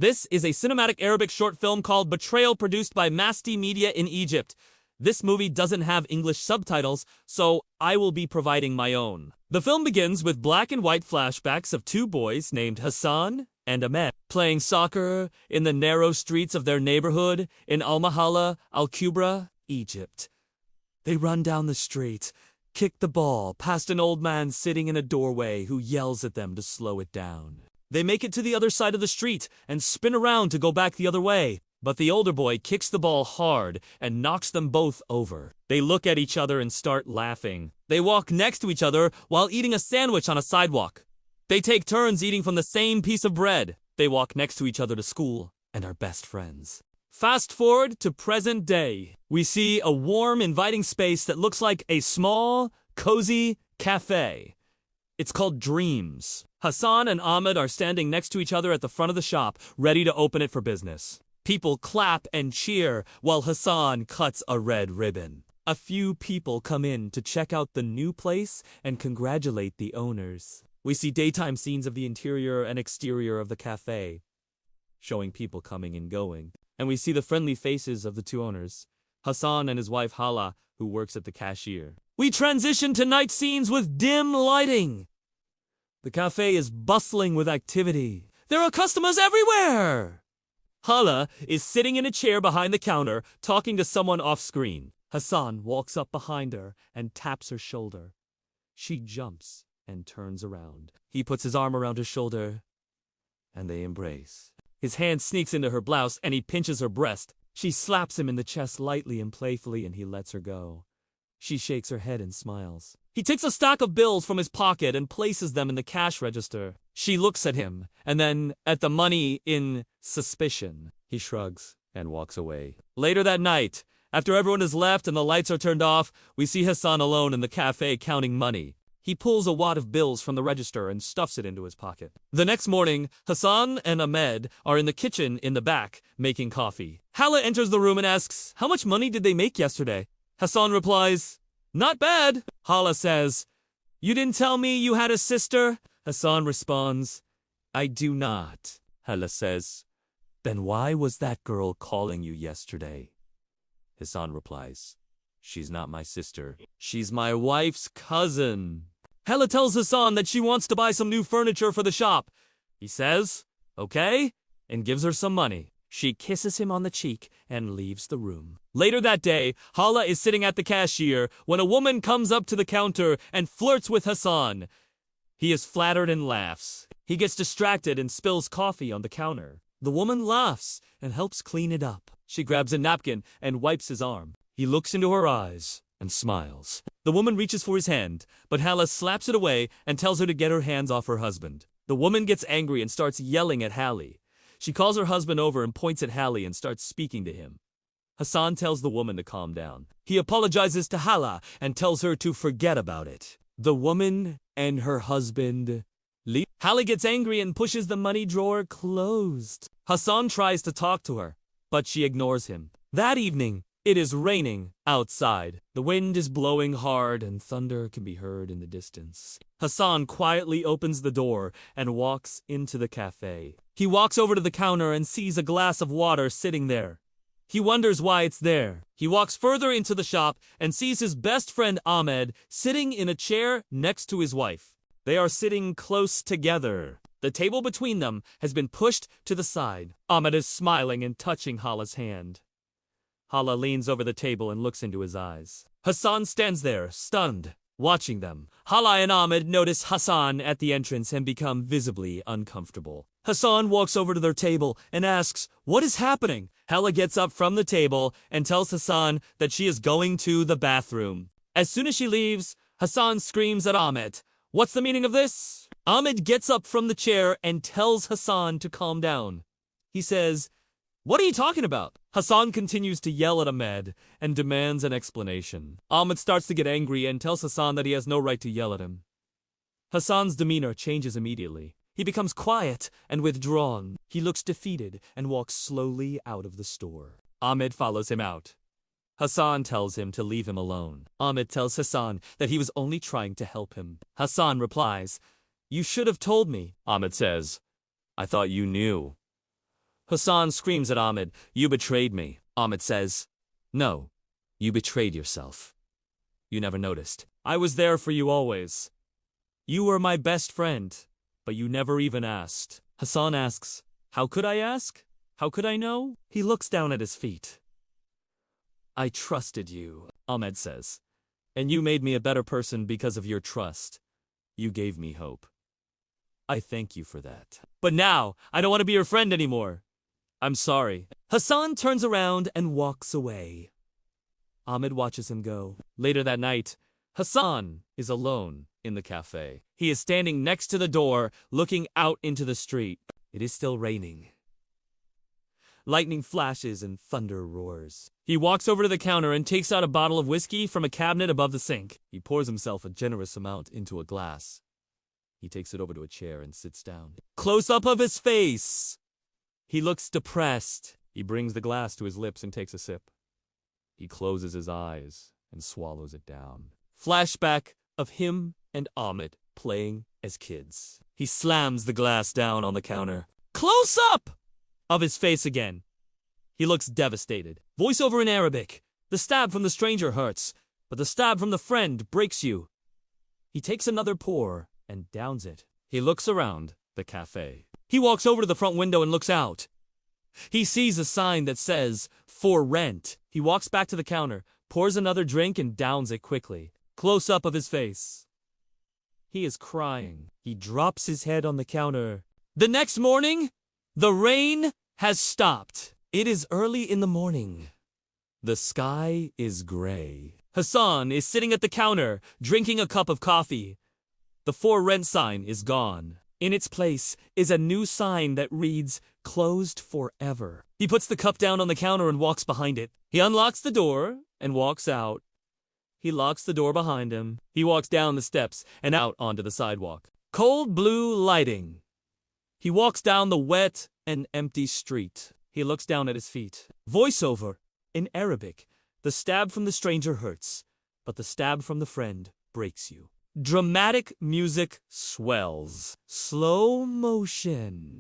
This is a cinematic Arabic short film called Betrayal, produced by Masti Media in Egypt. This movie doesn't have English subtitles, so I will be providing my own. The film begins with black and white flashbacks of two boys named Hassan and Ahmed playing soccer in the narrow streets of their neighborhood in Al-Mahala, Al-Kubra, Egypt. They run down the street, kick the ball past an old man sitting in a doorway who yells at them to slow it down. They make it to the other side of the street and spin around to go back the other way, but the older boy kicks the ball hard and knocks them both over. They look at each other and start laughing. They walk next to each other while eating a sandwich on a sidewalk. They take turns eating from the same piece of bread. They walk next to each other to school and are best friends. Fast forward to present day. We see a warm, inviting space that looks like a small, cozy cafe. It's called Dreams. Hassan and Ahmed are standing next to each other at the front of the shop, ready to open it for business. People clap and cheer while Hassan cuts a red ribbon. A few people come in to check out the new place and congratulate the owners. We see daytime scenes of the interior and exterior of the cafe, showing people coming and going. And we see the friendly faces of the two owners, Hassan and his wife Hala, who works at the cashier. We transition to night scenes with dim lighting. The cafe is bustling with activity. There are customers everywhere! Hala is sitting in a chair behind the counter, talking to someone off-screen. Hassan walks up behind her and taps her shoulder. She jumps and turns around. He puts his arm around her shoulder, and they embrace. His hand sneaks into her blouse, and he pinches her breast. She slaps him in the chest lightly and playfully, and he lets her go. She shakes her head and smiles. He takes a stack of bills from his pocket and places them in the cash register. She looks at him, and then at the money in suspicion. He shrugs and walks away. Later that night, after everyone has left and the lights are turned off, we see Hassan alone in the cafe counting money. He pulls a wad of bills from the register and stuffs it into his pocket. The next morning, Hassan and Ahmed are in the kitchen in the back, making coffee. Hala enters the room and asks, "How much money did they make yesterday?" Hassan replies, "Not bad." Hala says, "You didn't tell me you had a sister?" Hassan responds, "I do not." Hala says, "Then why was that girl calling you yesterday?" Hassan replies, "She's not my sister. She's my wife's cousin." Hala tells Hassan that she wants to buy some new furniture for the shop. He says, "Okay," and gives her some money. She kisses him on the cheek and leaves the room. Later that day, Hala is sitting at the cashier when a woman comes up to the counter and flirts with Hassan. He is flattered and laughs. He gets distracted and spills coffee on the counter. The woman laughs and helps clean it up. She grabs a napkin and wipes his arm. He looks into her eyes and smiles. The woman reaches for his hand, but Hala slaps it away and tells her to get her hands off her husband. The woman gets angry and starts yelling at Hallie. She calls her husband over and points at Hallie and starts speaking to him. Hassan tells the woman to calm down. He apologizes to Hala and tells her to forget about it. The woman and her husband leave. Hallie gets angry and pushes the money drawer closed. Hassan tries to talk to her, but she ignores him. That evening, it is raining outside. The wind is blowing hard and thunder can be heard in the distance. Hassan quietly opens the door and walks into the cafe. He walks over to the counter and sees a glass of water sitting there. He wonders why it's there. He walks further into the shop and sees his best friend Ahmed sitting in a chair next to his wife. They are sitting close together. The table between them has been pushed to the side. Ahmed is smiling and touching Hala's hand. Hala leans over the table and looks into his eyes. Hassan stands there, stunned, watching them. Hala and Ahmed notice Hassan at the entrance and become visibly uncomfortable. Hassan walks over to their table and asks, "What is happening?" Hala gets up from the table and tells Hassan that she is going to the bathroom. As soon as she leaves, Hassan screams at Ahmed, "What's the meaning of this?" Ahmed gets up from the chair and tells Hassan to calm down. He says, "What are you talking about?" Hassan continues to yell at Ahmed and demands an explanation. Ahmed starts to get angry and tells Hassan that he has no right to yell at him. Hassan's demeanor changes immediately. He becomes quiet and withdrawn. He looks defeated and walks slowly out of the store. Ahmed follows him out. Hassan tells him to leave him alone. Ahmed tells Hassan that he was only trying to help him. Hassan replies, "You should have told me." Ahmed says, "I thought you knew." Hassan screams at Ahmed. You betrayed me. Ahmed says, no, you betrayed yourself. You never noticed. I was there for you always. You were my best friend, but you never even asked. Hassan asks, how could I ask? How could I know? He looks down at his feet. I trusted you, Ahmed says, and you made me a better person because of your trust. You gave me hope. I thank you for that. But now, I don't want to be your friend anymore. I'm sorry. Hassan turns around and walks away. Ahmed watches him go. Later that night, Hassan is alone in the cafe. He is standing next to the door, looking out into the street. It is still raining. Lightning flashes and thunder roars. He walks over to the counter and takes out a bottle of whiskey from a cabinet above the sink. He pours himself a generous amount into a glass. He takes it over to a chair and sits down. Close-up of his face. He looks depressed. He brings the glass to his lips and takes a sip. He closes his eyes and swallows it down. Flashback of him and Ahmed playing as kids. He slams the glass down on the counter. Close-up of his face again. He looks devastated. Voiceover in Arabic. The stab from the stranger hurts, but the stab from the friend breaks you. He takes another pour and downs it. He looks around the cafe. He walks over to the front window and looks out. He sees a sign that says, for rent. He walks back to the counter, pours another drink and downs it quickly. Close-up of his face. He is crying. He drops his head on the counter. The next morning, the rain has stopped. It is early in the morning. The sky is gray. Hassan is sitting at the counter, drinking a cup of coffee. The for rent sign is gone. In its place is a new sign that reads, closed forever. He puts the cup down on the counter and walks behind it. He unlocks the door and walks out. He locks the door behind him. He walks down the steps and out onto the sidewalk. Cold blue lighting. He walks down the wet and empty street. He looks down at his feet. Voiceover in Arabic. The stab from the stranger hurts, but the stab from the friend breaks you. Dramatic music swells. Slow motion.